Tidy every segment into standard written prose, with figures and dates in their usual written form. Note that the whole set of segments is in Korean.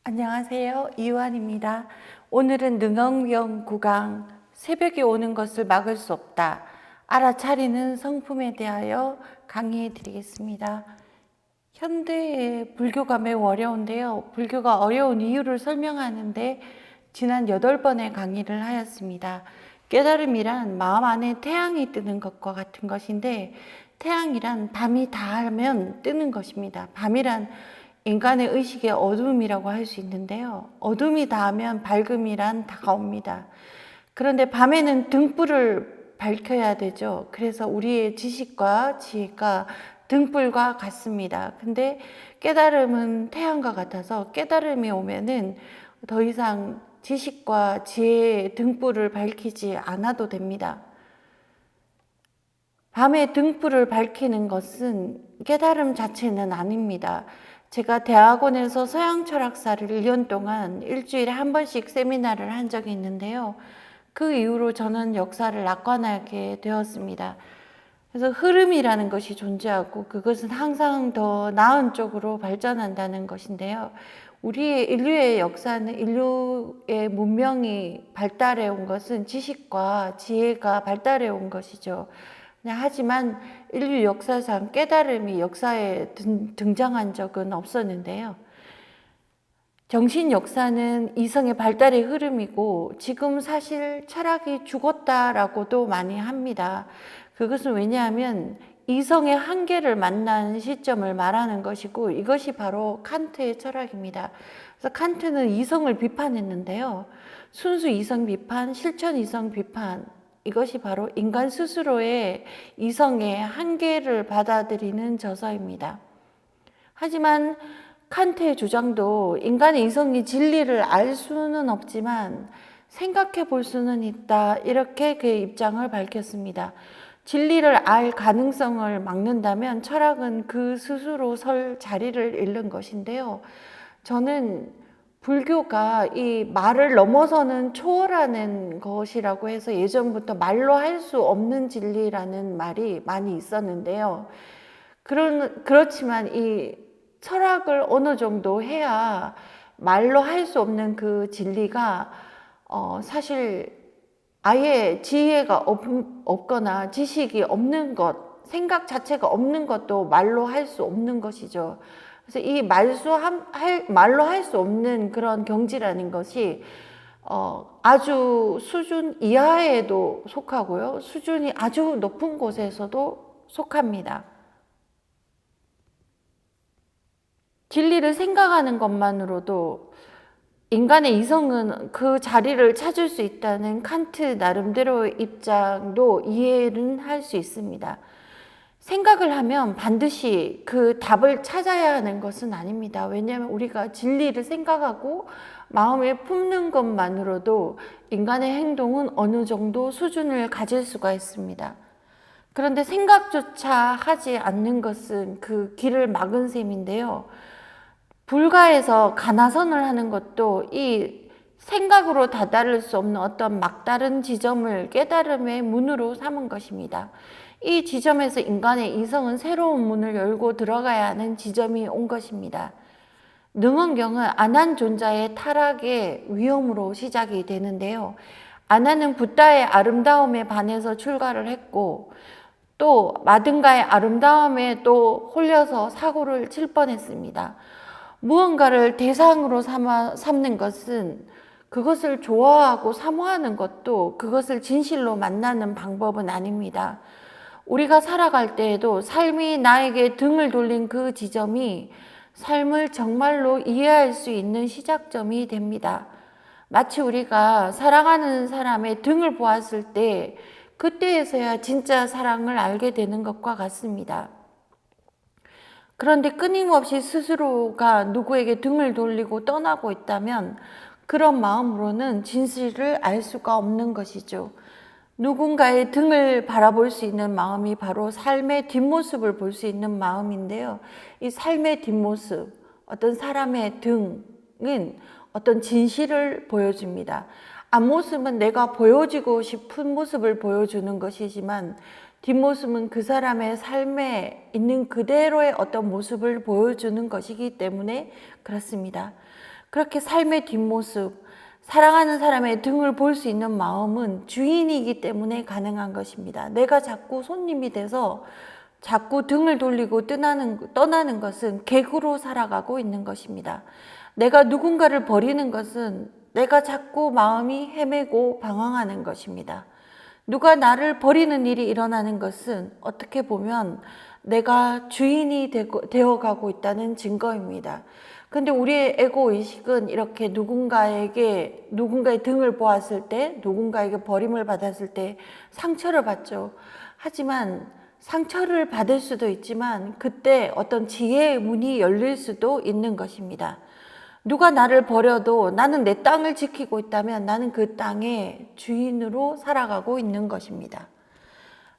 안녕하세요. 이완입니다. 오늘은 능엉경 구강 새벽에 오는 것을 막을 수 없다. 알아차리는 성품에 대하여 강의해 드리겠습니다. 현대의 불교가 매우 어려운데요. 불교가 어려운 이유를 설명하는데 지난 8번의 강의를 하였습니다. 깨달음이란 마음 안에 태양이 뜨는 것과 같은 것인데, 태양이란 밤이 닿으면 뜨는 것입니다. 밤이란 인간의 의식의 어둠이라고 할 수 있는데요. 어둠이 닿으면 밝음이란 다가옵니다. 그런데 밤에는 등불을 밝혀야 되죠. 그래서 우리의 지식과 지혜가 등불과 같습니다. 근데 깨달음은 태양과 같아서 깨달음이 오면은 더 이상 지식과 지혜의 등불을 밝히지 않아도 됩니다. 밤에 등불을 밝히는 것은 깨달음 자체는 아닙니다. 제가 대학원에서 서양 철학사를 1년 동안 일주일에 한 번씩 세미나를 한 적이 있는데요. 그 이후로 저는 역사를 낙관하게 되었습니다. 그래서 흐름이라는 것이 존재하고 그것은 항상 더 나은 쪽으로 발전한다는 것인데요. 우리의 인류의 역사는, 인류의 문명이 발달해 온 것은 지식과 지혜가 발달해 온 것이죠. 하지만 인류 역사상 깨달음이 역사에 등장한 적은 없었는데요. 정신 역사는 이성의 발달의 흐름이고 지금 사실 철학이 죽었다라고도 많이 합니다. 그것은 왜냐하면 이성의 한계를 만난 시점을 말하는 것이고, 이것이 바로 칸트의 철학입니다. 그래서 칸트는 이성을 비판했는데요. 순수 이성 비판, 실천 이성 비판, 이것이 바로 인간 스스로의 이성의 한계를 받아들이는 저서입니다. 하지만 칸트의 주장도 인간의 이성이 진리를 알 수는 없지만 생각해 볼 수는 있다, 이렇게 그의 입장을 밝혔습니다. 진리를 알 가능성을 막는다면 철학은 그 스스로 설 자리를 잃는 것인데요. 저는 불교가 이 말을 넘어서는 초월하는 것이라고 해서 예전부터 말로 할 수 없는 진리라는 말이 많이 있었는데요. 그렇지만 이 철학을 어느 정도 해야 말로 할 수 없는 그 진리가 사실 아예 지혜가 없거나 지식이 없는 것, 생각 자체가 없는 것도 말로 할 수 없는 것이죠. 그래서 이 말로 할 수 없는 그런 경지라는 것이 아주 수준 이하에도 속하고요, 수준이 아주 높은 곳에서도 속합니다. 진리를 생각하는 것만으로도 인간의 이성은 그 자리를 찾을 수 있다는 칸트 나름대로의 입장도 이해는 할 수 있습니다. 생각을 하면 반드시 그 답을 찾아야 하는 것은 아닙니다. 왜냐하면 우리가 진리를 생각하고 마음에 품는 것만으로도 인간의 행동은 어느 정도 수준을 가질 수가 있습니다. 그런데 생각조차 하지 않는 것은 그 길을 막은 셈인데요. 불가에서 가나선을 하는 것도 이 생각으로 다다를 수 없는 어떤 막다른 지점을 깨달음의 문으로 삼은 것입니다. 이 지점에서 인간의 이성은 새로운 문을 열고 들어가야 하는 지점이 온 것입니다. 능언경은 아난존자의 타락의 위험으로 시작이 되는데요. 아난은 붓다의 아름다움에 반해서 출가를 했고, 또 마든가의 아름다움에 또 홀려서 사고를 칠 뻔했습니다. 무언가를 대상으로 삼는 것은, 그것을 좋아하고 사모하는 것도 그것을 진실로 만나는 방법은 아닙니다. 우리가 살아갈 때에도 삶이 나에게 등을 돌린 그 지점이 삶을 정말로 이해할 수 있는 시작점이 됩니다. 마치 우리가 사랑하는 사람의 등을 보았을 때 그때에서야 진짜 사랑을 알게 되는 것과 같습니다. 그런데 끊임없이 스스로가 누구에게 등을 돌리고 떠나고 있다면 그런 마음으로는 진실을 알 수가 없는 것이죠. 누군가의 등을 바라볼 수 있는 마음이 바로 삶의 뒷모습을 볼 수 있는 마음인데요. 이 삶의 뒷모습, 어떤 사람의 등은 어떤 진실을 보여줍니다. 앞모습은 내가 보여주고 싶은 모습을 보여주는 것이지만 뒷모습은 그 사람의 삶에 있는 그대로의 어떤 모습을 보여주는 것이기 때문에 그렇습니다. 그렇게 삶의 뒷모습, 사랑하는 사람의 등을 볼 수 있는 마음은 주인이기 때문에 가능한 것입니다. 내가 자꾸 손님이 돼서 자꾸 등을 돌리고 떠나는 것은 객으로 살아가고 있는 것입니다. 내가 누군가를 버리는 것은 내가 자꾸 마음이 헤매고 방황하는 것입니다. 누가 나를 버리는 일이 일어나는 것은 어떻게 보면 내가 주인이 되어가고 있다는 증거입니다. 근데 우리의 에고의식은 이렇게 누군가의 등을 보았을 때, 누군가에게 버림을 받았을 때 상처를 받죠. 하지만 상처를 받을 수도 있지만 그때 어떤 지혜의 문이 열릴 수도 있는 것입니다. 누가 나를 버려도 나는 내 땅을 지키고 있다면 나는 그 땅의 주인으로 살아가고 있는 것입니다.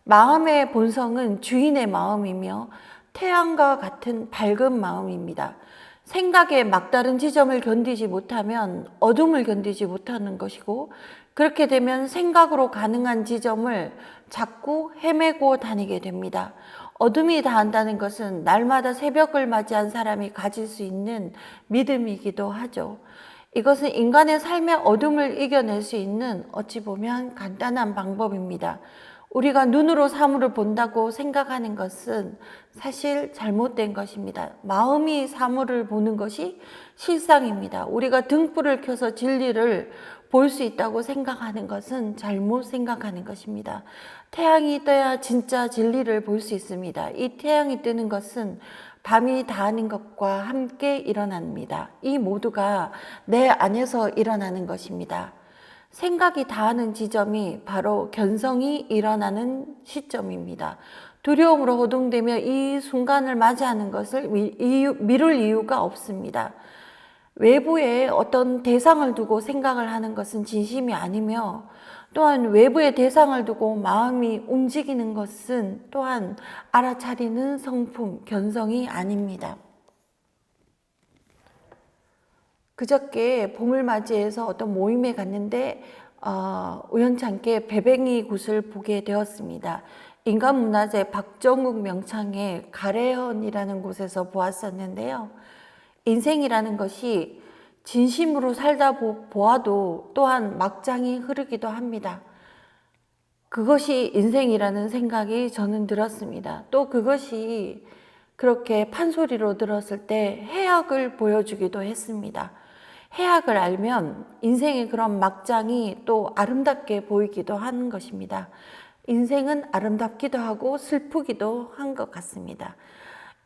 마음의 본성은 주인의 마음이며 태양과 같은 밝은 마음입니다. 생각의 막다른 지점을 견디지 못하면 어둠을 견디지 못하는 것이고, 그렇게 되면 생각으로 가능한 지점을 자꾸 헤매고 다니게 됩니다. 어둠이 다한다는 것은 날마다 새벽을 맞이한 사람이 가질 수 있는 믿음이기도 하죠. 이것은 인간의 삶의 어둠을 이겨낼 수 있는 어찌 보면 간단한 방법입니다. 우리가 눈으로 사물을 본다고 생각하는 것은 사실 잘못된 것입니다. 마음이 사물을 보는 것이 실상입니다. 우리가 등불을 켜서 진리를 볼 수 있다고 생각하는 것은 잘못 생각하는 것입니다. 태양이 떠야 진짜 진리를 볼 수 있습니다. 이 태양이 뜨는 것은 밤이 다하는 것과 함께 일어납니다. 이 모두가 내 안에서 일어나는 것입니다. 생각이 다하는 지점이 바로 견성이 일어나는 시점입니다. 두려움으로 호동되며 이 순간을 맞이하는 것을 미룰 이유가 없습니다. 외부에 어떤 대상을 두고 생각을 하는 것은 진심이 아니며, 또한 외부의 대상을 두고 마음이 움직이는 것은 또한 알아차리는 성품, 견성이 아닙니다. 그저께 봄을 맞이해서 어떤 모임에 갔는데 우연찮게 배뱅이 굿을 보게 되었습니다. 인간문화재 박정욱 명창의 가래현이라는 곳에서 보았었는데요. 인생이라는 것이 진심으로 살다 보아도 또한 막장이 흐르기도 합니다. 그것이 인생이라는 생각이 저는 들었습니다. 또 그것이 그렇게 판소리로 들었을 때 해악을 보여주기도 했습니다. 해악을 알면 인생의 그런 막장이 또 아름답게 보이기도 하는 것입니다. 인생은 아름답기도 하고 슬프기도 한 것 같습니다.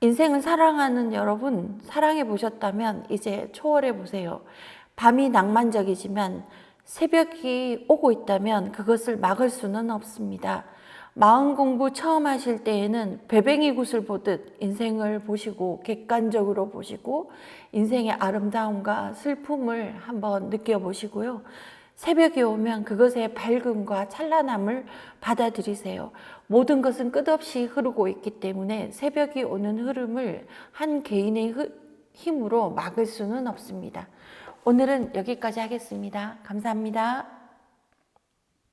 인생을 사랑하는 여러분, 사랑해 보셨다면 이제 초월해 보세요. 밤이 낭만적이지만 새벽이 오고 있다면 그것을 막을 수는 없습니다. 마음 공부 처음 하실 때에는 배뱅이 굿을 보듯 인생을 보시고 객관적으로 보시고 인생의 아름다움과 슬픔을 한번 느껴보시고요. 새벽이 오면 그것의 밝음과 찬란함을 받아들이세요. 모든 것은 끝없이 흐르고 있기 때문에 새벽이 오는 흐름을 한 개인의 힘으로 막을 수는 없습니다. 오늘은 여기까지 하겠습니다. 감사합니다.